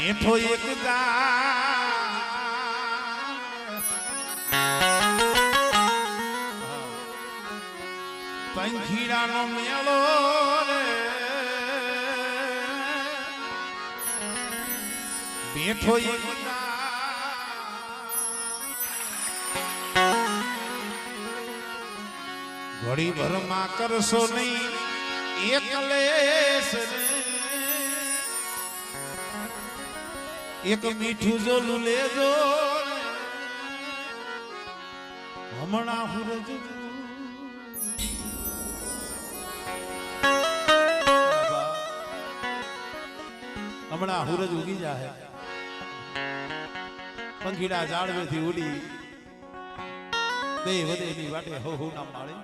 બેઠો એક પંખીડાનો મેળો રે બેઠો એક ઘડી ભરમાં કરશો નહીં એકલેશ રે એક મીઠું જોલું લેજો હમણાં હુરજ હમણાં હુરજ ઉગી જાહે પંખીડા ઝાડવેથી ઉડી દે વધેની વાટે હો હો ના માળી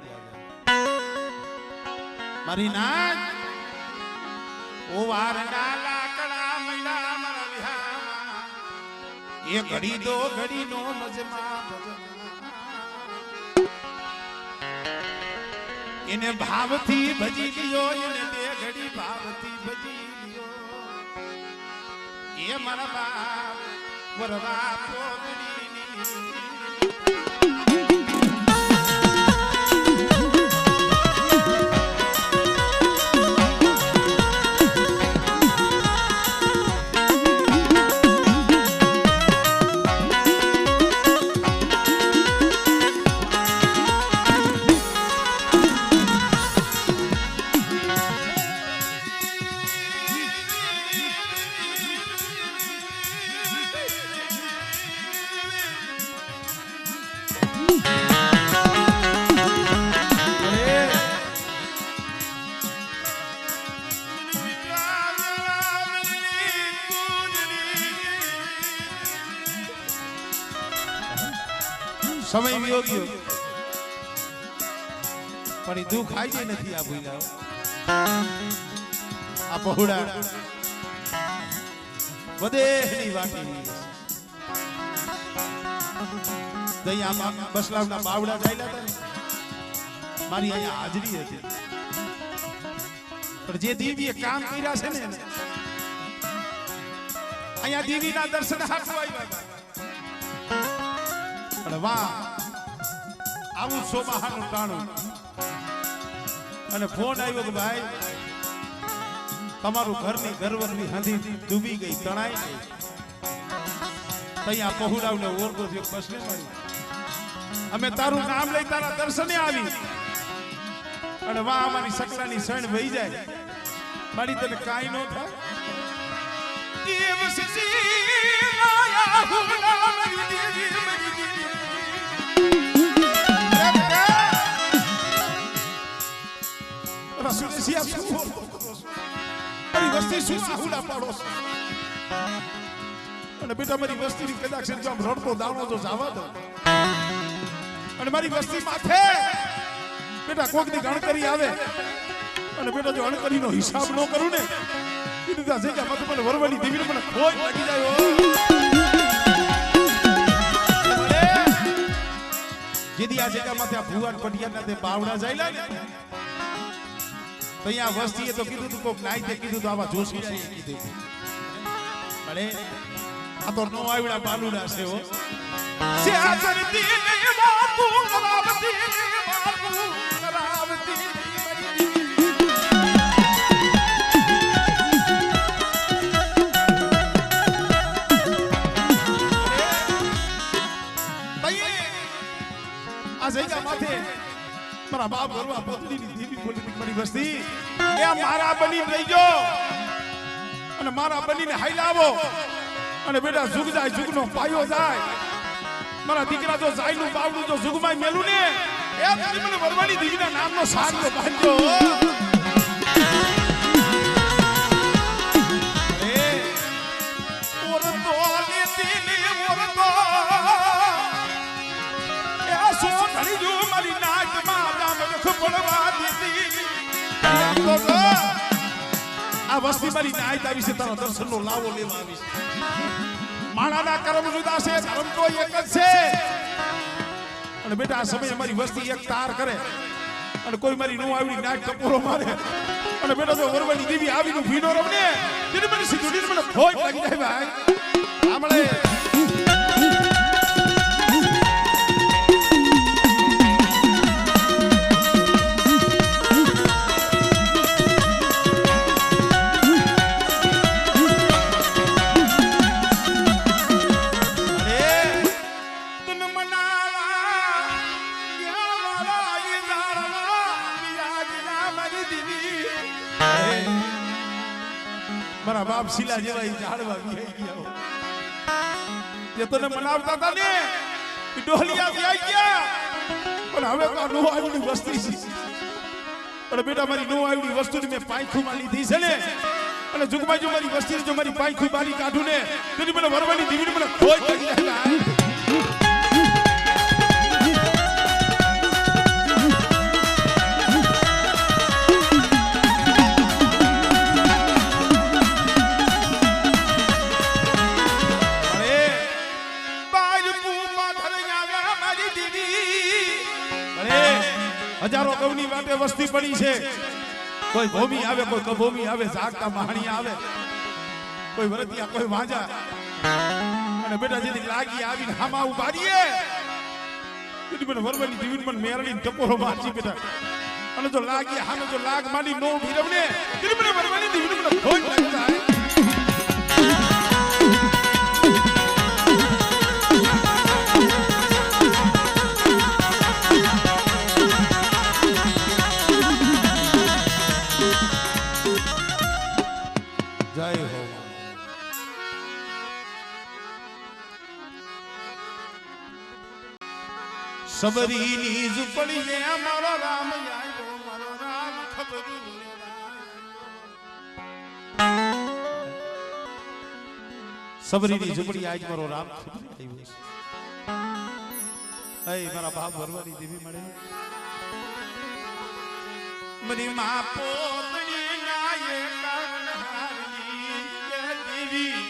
મારી નાચ ઓ વારના લાકડા મૈલા મારા વિહામાં એ ઘડી દો ઘડી નો મજમાં એને ભાવથી ભજી ગયો એને બે ઘડી ભાવથી ભજી ગયો એ મારા બાપ વરવા પોગડીની સમય વિયો ગયો પણ એ દુઃખ આવી નથી આ ભૂલાઓ આ પહોળા વધેની વાટી દયા બસલાવના બાવડા ચાલ્યા હતા મારી અહીંયા હાજરી હતી પણ જે દેવીએ કામ કર્યા છે ને અહીંયા દેવીના દર્શન હાથવા આવ્યા પણ વાહ આવું સોમાહાનું ટાણું અને ફોન આવ્યો કે ભાઈ તમારું ઘરની ઘરવરની હાંધી ડૂબી ગઈ તણાઈ ગઈ તૈયા પહોળાવને ઓરગો થયો બસને મળી અમે તારું નામ લઈ તારા દર્શને આવી અને વાહ અમારી સકલાની સણ વહી જાય મારી તને કાઈ નો થાય દેવ સિસી માયા હુલા મરી દેવી મરી દેવી રસુલસી આપ શું મારી વસ્તી શું આહુડા પાડો અને બેટા મારી વસ્તીની કદાચ જો આમ રડતો દાણો જો જાવા દો અને મારી વસ્તી માથે બેટા કોકની ગણકરી આવે અને બેટા જો ગણકરીનો હિસાબ ન કરું ને કીધું આ જગ્યા મત મને વરવાની દેવીને મને ખોજ લાગી જાય જેદી આ જગ્યા માથે આ ભુવાન પટિયાના તે બાવડા જાયલા ને તો અહીંયા વસ્તીએ તો કીધું તું કોક નાઈ તે કીધું તો આવા જોશી છે કીધું અરે આ તો નો આવડા બાલુડા છે હો સે આ કરતી ને બાપુ કરાવતી ને બાપુ કરાવતી આ જગ્યા માથે મારા બાપ ગરવા પોતડીની દેવી પોતડી મારી વસ્તી એ મારા બની રહી ગયો અને મારા બનીને હાઈલાવો અને બેટા જુગ જાય જુગનો પાયો જાય મારા દીકરા જો જાયનું બાવડું જો જુગમાં મેલું ને એ મને વરવાણી દીકરીના નામનો સાગરો બાંધ્યો એ ઓરતો લેતી ને ઓરતો એ સો ઘણી જો મારી નાકમાં આ વસ્તી મારી નાયત આવી છે તારા દર્શનનો લાવો લેવા આવી છે માણાના કર્મ જુદા છે ધર્મ તો એક જ છે અને બેટા આ સમય અમારી વસ્તી એક તાર કરે અને કોઈ મારી નો આવડી નાક ટપોરો મારે અને બેટા જો વરવાની દેવી આવીનું ભીનો રમને તેને મને સીધું મને ભોય લાગી જાય ભાઈ આમળે મારા બાપ શીલા જેવા ઝાડવા વિહાઈ ગયા તે તને મનાવતા હતા ને કે ડોલિયા આવી ગયા પણ હવે તો નો આવડી વસ્તી છે પણ બેટા મારી નો આવડી વસ્તુની મેં પાંખુમાં લીધી છે ને અને જુગમાં જો મારી વસ્તી જો મારી પાંખું બારી કાઢું ને તેની મને વરવાની દીવીને મને ખોજ લાગી જાય હજારો કવની વાટે વસ્તી પડી છે કોઈ ભૂમિ આવે કોઈ કભૂમિ આવે જાગતા મહાણી આવે કોઈ વરતિયા કોઈ વાંજા અને બેટા જેની લાગી આવીને હામા ઉભારીએ તું મને વરવાની દીવીન પણ મેરડી ટપોરો મારજી બેટા અને જો લાગી હામે જો લાગ માંડી નો ભીરવને તું મને વરવાની દીવીન મને ખોજ લાગી જાય સબરીની ઝૂંપડીએ મારો રામ આવ્યો મારો રામ ખબરું સબરીની ઝૂંપડી આજ મારો રામ ખબરું આવ્યો છે એ મારા બાપ વરવાની દેવી મળે મરી માં પોતડી નાયે કાનહારી દેવી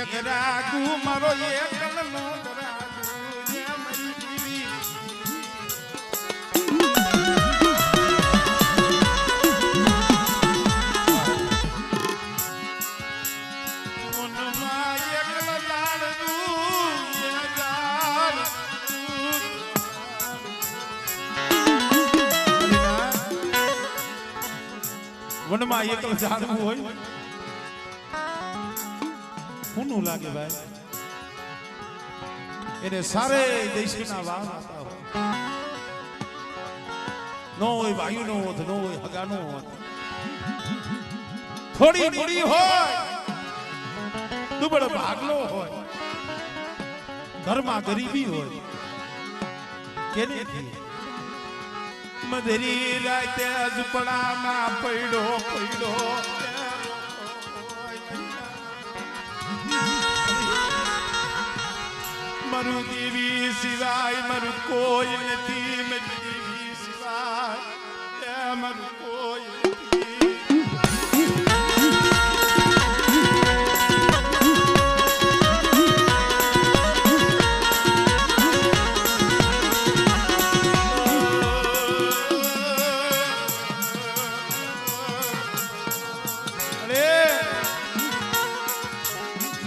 એક રાગુ મારો એકલ નો રાગુ જે મરી દીવી મનમાં એકલ લાડવું એ જાળ વનમાં એકલ ઝાડવું હોય કોનું લાગે ભાઈ એને સારે દેશના વાવ આતા હોય નો હોય વાયુ નો હોત નો હોય હગા નો હોત થોડી મૂડી હોય દુબળો ભાગલો હોય ઘરમાં ગરીબી હોય કેને મધરી રાતે ઝૂંપડામાં પડ્યો મારું દેવી સિવાય મારું કોઈ નથી મારી દેવી સિવાય મારું કોઈ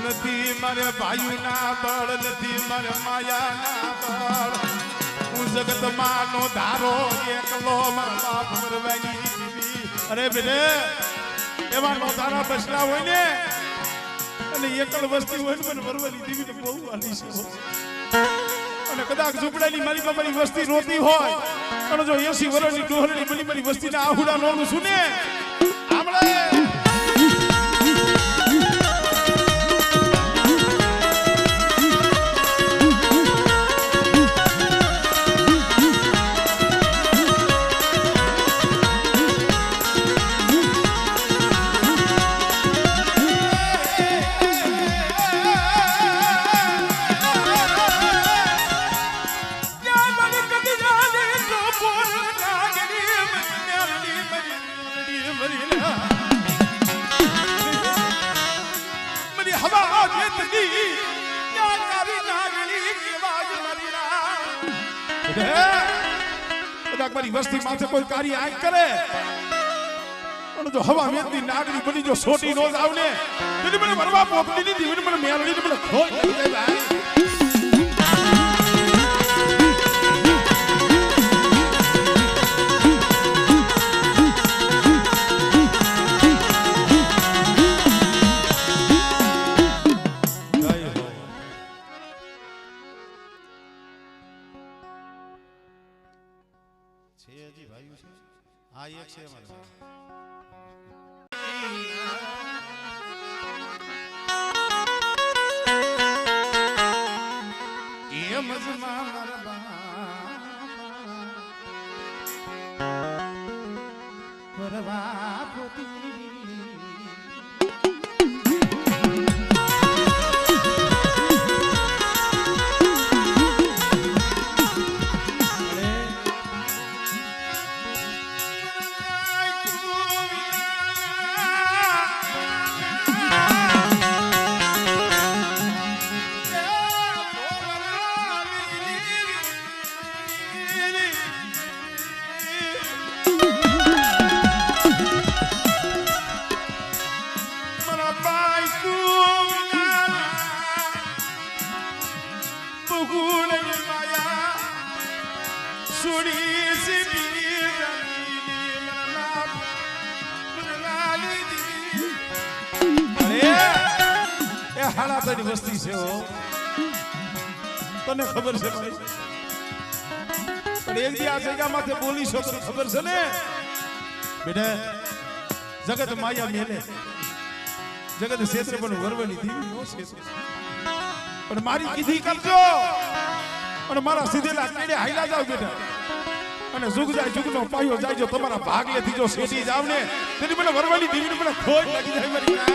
નથી મારે ભાઈ ના બળ નથી મારે માયા ના બળ હું જગત માં નો ધારો એકલો મારા બાપ વરવાની દીવી અરે બેટે એવા નો ધારા બસલા હોય ને અને એકલ વસ્તી હોય ને મને વરવાની દીવી તો બહુ આલી છે અને કદાચ ઝૂંપડાની મારી બાપાની વસ્તી રોતી હોય અને જો 80 વર્ષની ડોહરની બની મારી વસ્તીના આહુડા નોનું સુને આપણે મારી વસ્તી માથે કોઈ કાર્ય આંખ કરે અને જો હવા વેતી નાગરી બની જો સોટી નો જ આવને તેથી મને વરવા પોપડી ની દીવી મને મેલડી મને ખોઈ લઈ જાય ભાઈ આ એક છે અમારે એ મજમાં મરવા પોતી હાલાતની વસ્તી છે તને ખબર છે ભાઈ પણ એક દી આ જગ્યામાંથી બોલી છો તને ખબર છે ને બેટા જગત માયા મેલે જગત ક્ષેત્ર પણ વરવાની દીવી નો છે પણ મારી કીધી કરજો અને મારા સીધેલા કેડે હાઈલા જાવ બેટા અને જુગ જાય જુગનો પાયો જાય જો તમારા ભાગ લેથી જો સેટી જાવ ને તેની મને વરવાની દીવી મને ખોટ લાગી જાય મારી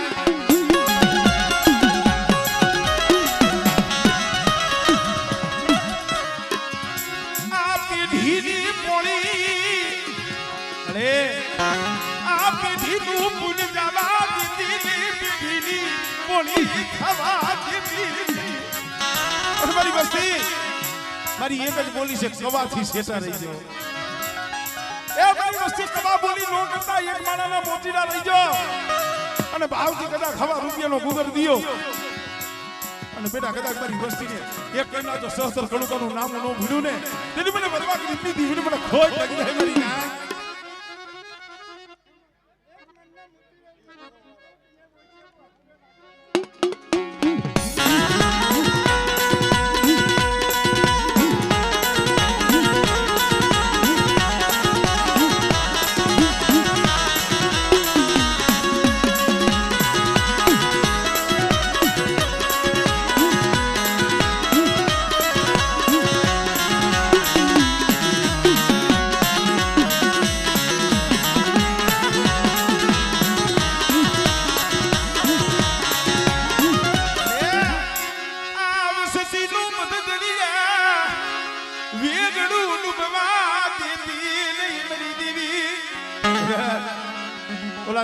મારી વસ્તી મારી એક જ બોલી છે કવાથી શેટા રહી ગયો એ મારી વસ્તી કવા બોલી નો કરતા એક માણાના મોતીડા રહી ગયો અને ભાવથી કદાચ ખવા રૂપિયાનો ગુગર દિયો અને બેટા કદાચ મારી વસ્તીને એક કઈના જો સહસ્ત્ર કડુકાનું નામ નો ભીડ્યું ને તેની મને બરવા દીધી દીધી મને ખોટ લાગી જાય મારી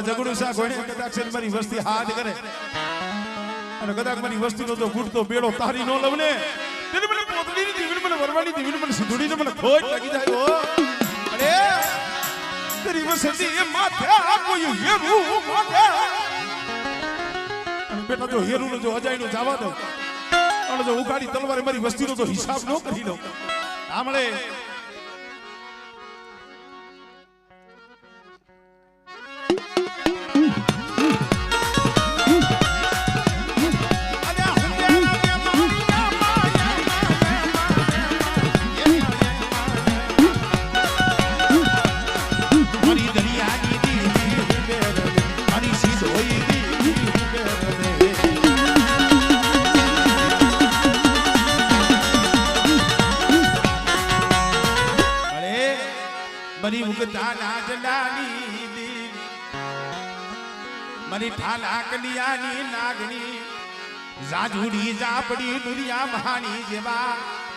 જગડું સા ગોણે કદાચ મારી વસ્તી હાથ કરે અને કદાચ મારી વસ્તીનો તો ગુડતો બેડો તારી નો લવને તેની મને પોતડીની દીવી મને વરવાની દીવી મને સિંધુડીને મને ખોટ લાગી જાય ઓ અરે તેરી વસ્તી એ માથે આ કોઈ હેરું માથે અને બેટા જો હેરુનો જો અજાયનો જવા દો અને જો ઉગાડી તલવારે મારી વસ્તીનો તો હિસાબ નો કરી લો આમળે मरी मुगता नाजलानी दी मरी ठाला कलियानी नागनी जाजूड़ी जापड़ी दुनिया महानी जेवा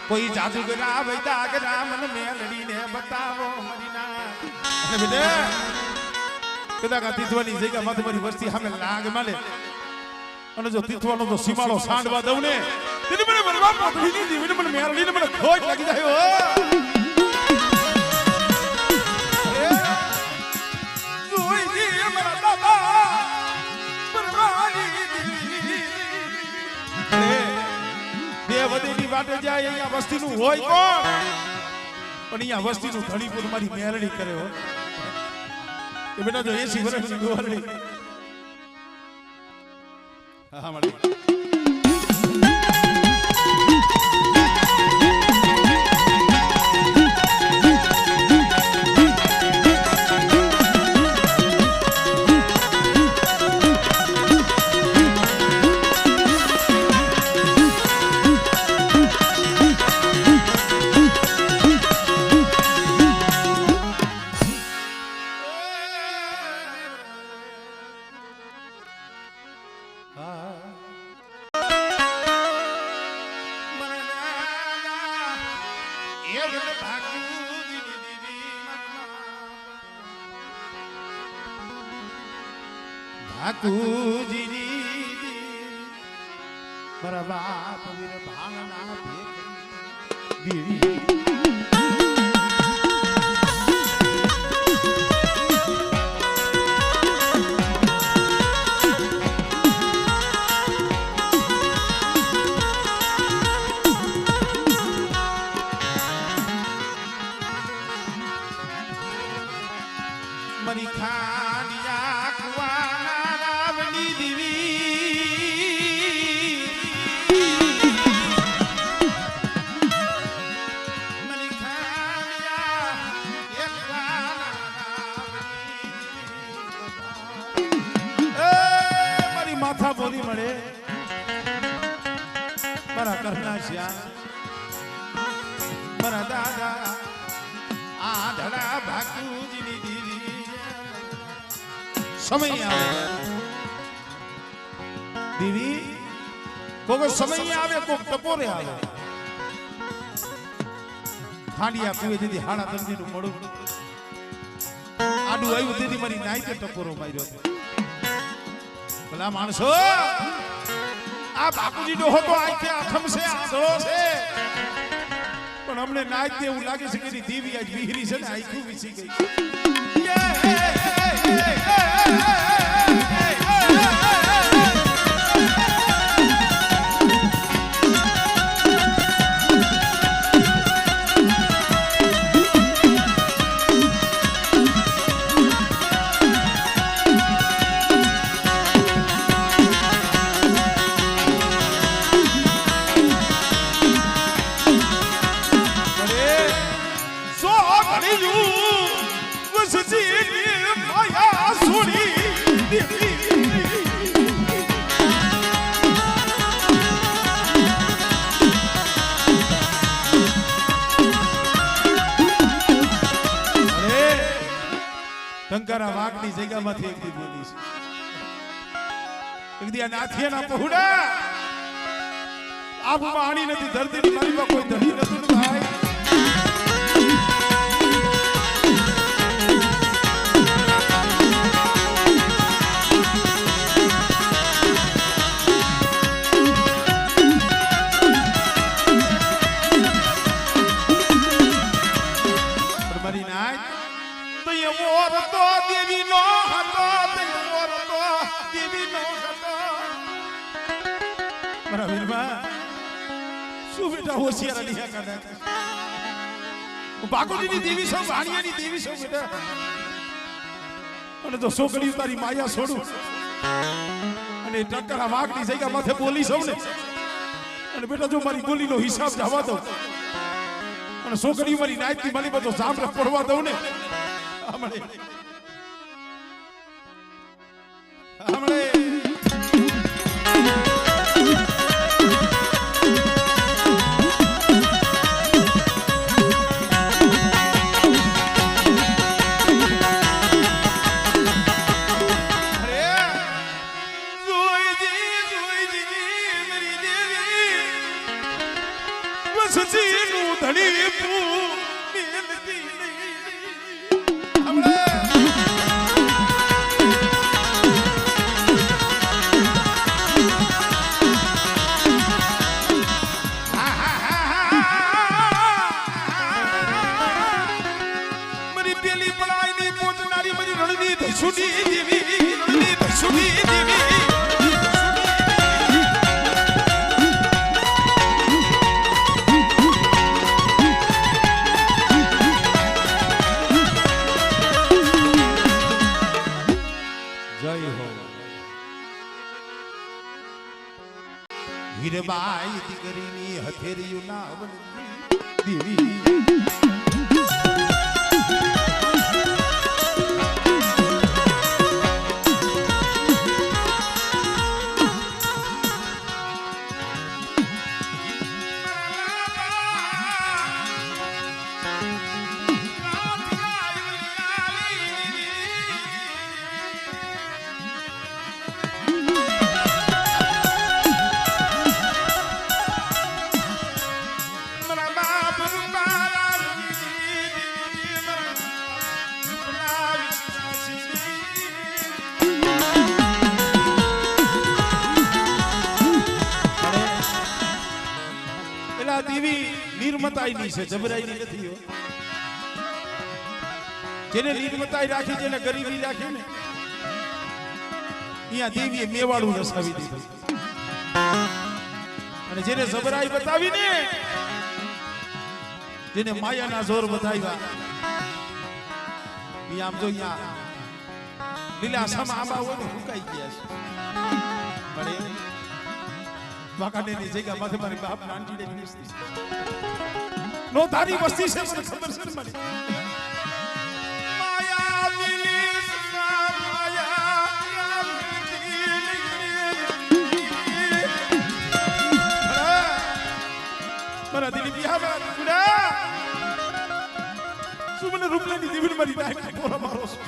कोई जादूगरा वैदागरा मन मेलड़ी ने बतावो मरीना अरे बेटे कदा का तीथवानी जगह मत मरी वस्ती हमें लाग माले અને જો તીથવાનો તો સીમાળો સાંડવા દઉં ને તેની મને બરવા પોતડીની દીવીને મને મેરડીને મને ખોટ લાગી જાય થઈ જાય અહીંયા વસ્તીનું હોય કોણ પણ અહીંયા વસ્તીનું ધણીપુર મારી મેલડી કરે હો એ બેટા જો 80 વર્ષની ગોરડી હા મળી ઠાકુરજીની મારા બાપ વીર ભાંગના ભેખરી મરી ખાનિયા કુવાના રાવની દેવી મરી ખાનિયા મારી માથા બોલી મળે મારા કરના શ્યામ મારા દાદા આ ધડા ભાકુજીની દેવી સમય આવે દેવી કોક સમય આવે કોક ટપોરે આવે ખાંડિયા કુએ જેથી હાડા તંદીનું મળું આડું આવ્યું તેથી મારી નાઈતે ટપોરો માર્યો ભલા માણસો આ બાપુજી નો હતો આંખે આખમ છે આંધળો છે પણ અમને નાઈત એવું લાગે છે કે દેવી આજ વિહરી છે ને આંખું વિસી ગઈ ટંકારા વાઘની જગ્યામાંથી એક દી બોલી છે એક દી આ નાથિયાના પહોડા આબુ પાણી નથી ધરતીની મારીમાં કોઈ ધણી નતું ભાઈ મારી નાય તો એવો રતો દેવી નો હતો એવો રતો દેવી નો હતો મારા વીરબા શું બેટા હોશિયાર લીયા કાઢા બાકોજીની દેવી છો વાણિયાની દેવી છો બેટા અને જો છોકરી તારી માયા છોડું અને ટકરા વાઘની જગ્યા માથે બોલી સૌ ને અને બેટા જો મારી બોલીનો હિસાબ જવા દઉં અને છોકરી મારી નાયતની માલી બધો સાંભળે પડવા દઉં ને હમણે જય હો હીરબાઈ દીકરીની હથેરીયું ના દેવી નિર્મતાઈની છે જબરાઈની નથી હો જેને નિર્મતાઈ રાખી જેને ગરીબી રાખી ને અહીંયા દેવીએ મેવાડું રસાવી દીધું અને જેને જબરાઈ બતાવી ને જેને માયાના જોર બતાવ્યા ઈ આમ જો અહીંયા લીલાછમ આંબા હોય ને ફૂંકાઈ ગયા છે પણ વાકાડેની જગ્યા માથે મારી બાપ નાનજી ને બેસતી નો તારી વસ્તી છે મને ખબર છે મને માયા મિલી માયા મારા દિલી બિહાવા ગુડા સુમન રૂપલાની દીવીને મારી નાખી કોરા મારો છે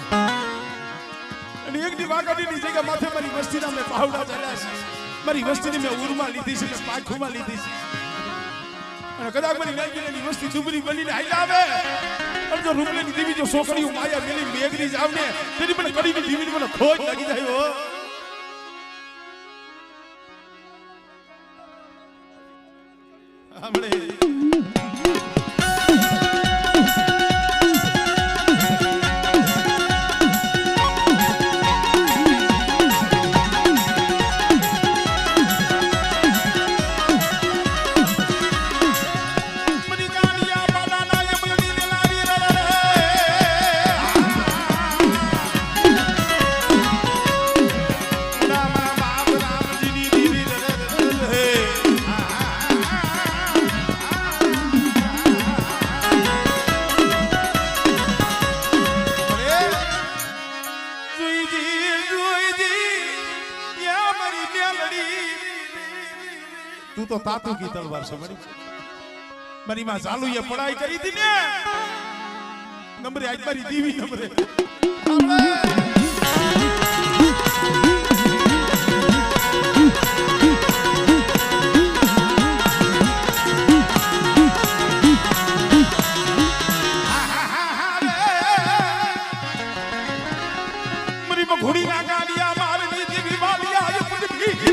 અને એક દી વાકાડેની જગ્યા માથે મારી વસ્તીના મે પાવડા ચાલ્યા છે મારી વસ્તીને મેં ઉરમાં લીધી છે ને પાખુમાં લીધી છે અને કદાચ મારી નાગીની વસ્તી ડુબરી બનીને હાઈ આવે અને જો રૂપલેની દેવી જો છોકરીઓ માયા મેલી મેઘની જાવ ને તેની મને કડીની દેવીને મને ખોજ લાગી જાય હો આપણે તું તો તાતુ કી તલવાર છે મારી માં ચાલુએ પઢાઈ કરી હતી ને નંબરે આજ મારી દીવી નંબરે મારી માં ઘોડી ના ગાડિયા મારની દીવી વાલિયા એ પુડકી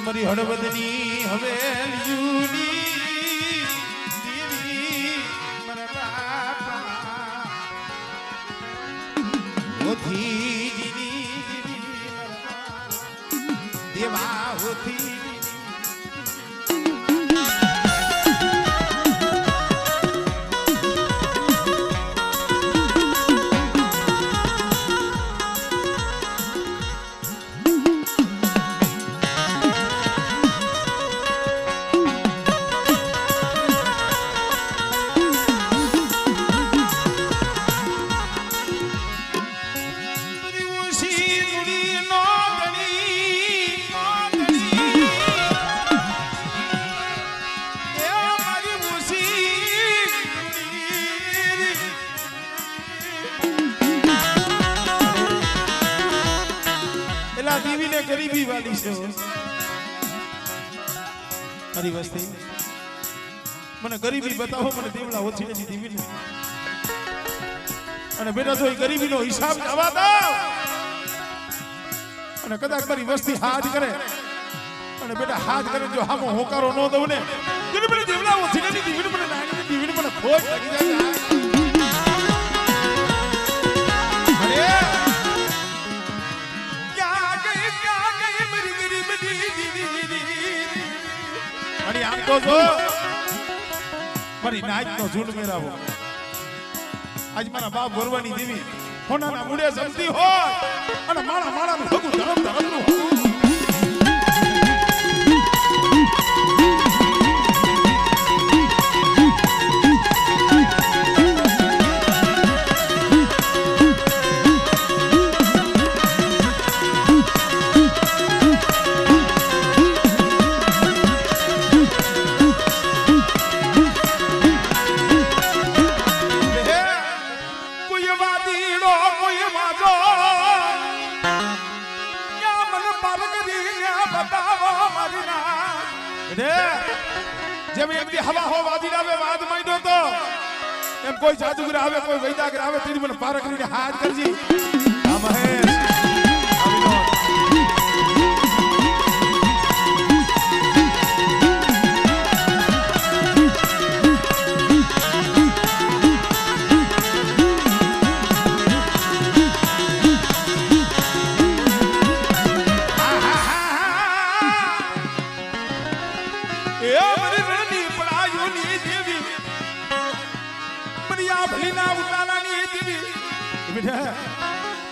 મારી હળવદની હવેલીની દેવી મારા બાપા હોથી દીદી દેવા હોથી ને ગરીબી વાળી છે મારી વસ્તી મને ગરીબી બતાવો મને દેવડા ઓછી નથી દીવી ને અને બેટા જો ગરીબીનો હિસાબ જવા દો અને કદાચ મારી વસ્તી હાથ કરે અને બેટા હાથ કરે જો હામો હોકારો ન દઉં ને ગરીબી દેવડા ઓછી નથી દીવી મને નાની દીવી મને ખોટ લાગી જાય આમ તો જો મારી નાચ નો ઝૂંડ મેરાવો આજ મારા બાપ ભરવાની દેવી હોનાના મુડે જમતી હોય અને મારા માળાનું ભગું ધરમ ધરમનું જેમ એક દી હવા હો વાજી આવે વાદ માંડ્યો તો એમ કોઈ જાદુગર આવે કોઈ વૈદાગર આવે તેની મને પાર કરીને હાથ કરજી આ મહેશ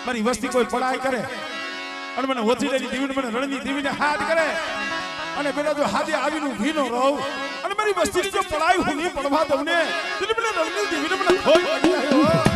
મારી વસ્તી કોઈ પડાઈ કરે અને મને ઓછી લેની દીવીને મને રણની દીવીને હાથ કરે અને પેલા જો હાથે આવીનું ભીનો રહું અને મારી વસ્તીની જો પડાઈ હું નહીં પડવા દઉં ને એટલે મને રણની દીવીને મને ખોઈ લાગી જાય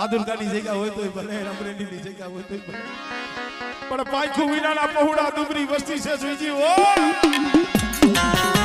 दुर्गाની જગ્યા હોય તોય ભલે અમરેલીની જગ્યા હોય તોય ભલે પણ પાયખું વિનાના પહોળા ડુંગરી વસ્તી છે જોઈજી ઓ